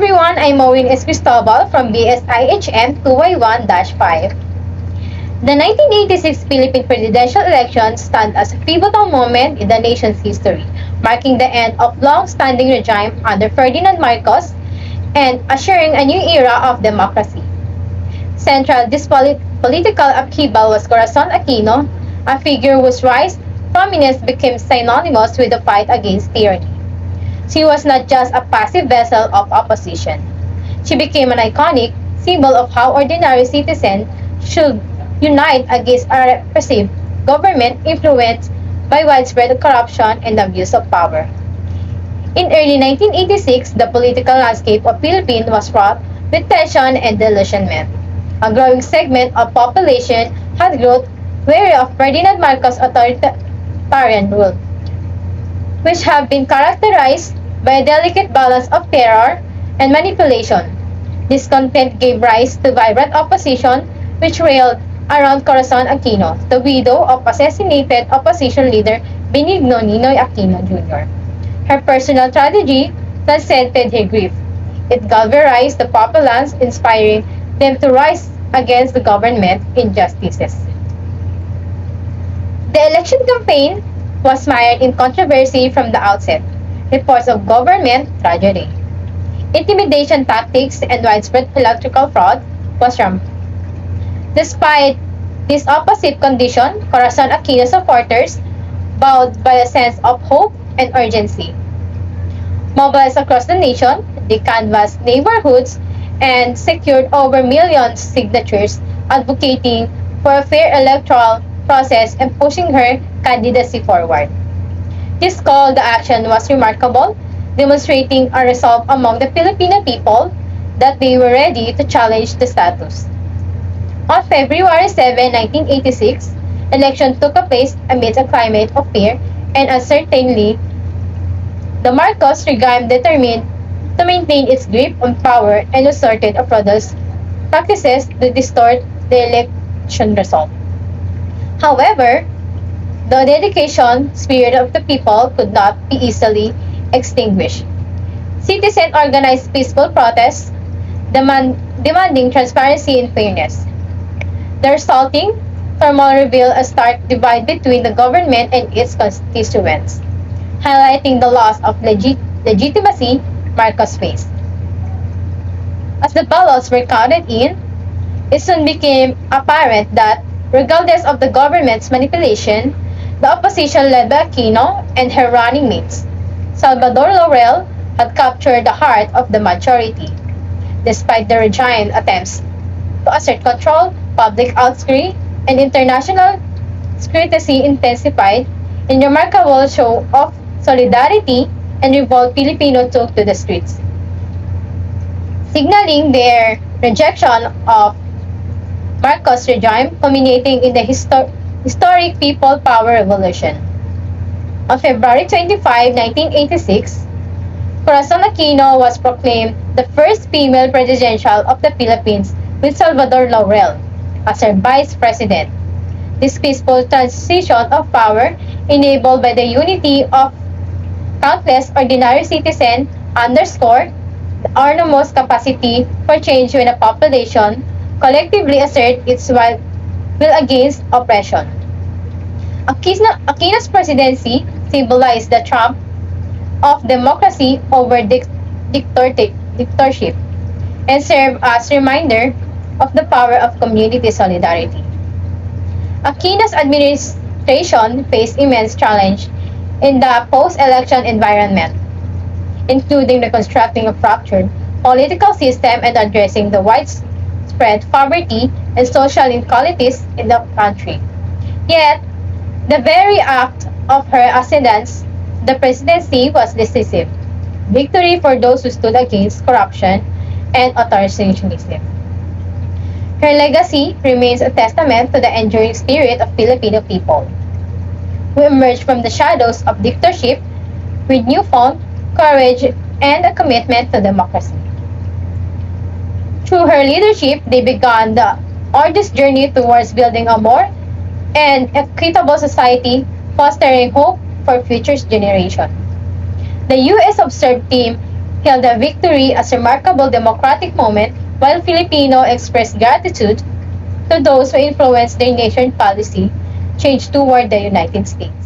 everyone, I'm Maureen Cristobal from BSIHM 2Y1-5. The 1986 Philippine presidential election stands as a pivotal moment in the nation's history, marking the end of long-standing regime under Ferdinand Marcos and ushering a new era of democracy. Central this political upheaval was Corazon Aquino, a figure whose rise prominence became synonymous with the fight against tyranny. She was not just a passive vessel of opposition. She became an iconic symbol of how ordinary citizens should unite against a repressive government influenced by widespread corruption and abuse of power. In early 1986, the political landscape of Philippines was fraught with tension and disillusionment. A growing segment of population had grown weary of Ferdinand Marcos' authoritarian rule, which have been characterized by a delicate balance of terror and manipulation. Discontent gave rise to vibrant opposition, which railed around Corazon Aquino, the widow of assassinated opposition leader Benigno Ninoy Aquino Jr. Her personal tragedy transcended her grief. It galvanized the populace, inspiring them to rise against the government injustices. The election campaign was mired in controversy from the outset. Reports of government tragedy, intimidation tactics, and widespread electoral fraud was rampant. Despite this opposite condition, Corazon Aquino supporters, bowed by a sense of hope and urgency, mobilized across the nation. They canvassed neighborhoods and secured over millions signatures, advocating for a fair electoral process and pushing her candidacy forward. This call to action was remarkable, demonstrating a resolve among the Filipino people that they were ready to challenge the status. On February 7, 1986, election took place amidst a climate of fear and uncertainty. The Marcos regime determined to maintain its grip on power and resorted to fraudulent practices to distort the election result. However, the dedication spirit of the people could not be easily extinguished. Citizens organized peaceful protests, demanding transparency and fairness. The resulting turmoil revealed a stark divide between the government and its constituents, highlighting the loss of legitimacy Marcos faced. As the ballots were counted in, it soon became apparent that, regardless of the government's manipulation, the opposition led by Aquino and her running mates, Salvador Laurel, had captured the heart of the majority. Despite the regime's attempts to assert control, public outcry and international scrutiny intensified. In a remarkable show of solidarity and revolt, Filipinos took to the streets, signaling their rejection of Marcos' regime, culminating in the historic People Power Revolution. On February 25, 1986, Corazon Aquino was proclaimed the first female presidential of the Philippines, with Salvador Laurel as her vice president. This peaceful transition of power, enabled by the unity of countless ordinary citizens, underscored the enormous capacity for change when a population collectively assert its will against oppression. Aquino's presidency symbolized the triumph of democracy over dictatorship and served as a reminder of the power of community solidarity. Aquino's administration faced immense challenge in the post-election environment, including reconstructing a fractured political system and addressing the widespread poverty and social inequalities in the country. Yet, the very act of her ascendance, the presidency, was decisive victory for those who stood against corruption and authoritarianism. Her legacy remains a testament to the enduring spirit of Filipino people, who emerged from the shadows of dictatorship with newfound courage and a commitment to democracy. Through her leadership, they began the arduous journey towards building a more and equitable society, fostering hope for future generations. The U.S. observed team hailed the victory as a remarkable democratic moment, while Filipino expressed gratitude to those who influenced their nation's policy change toward the United States.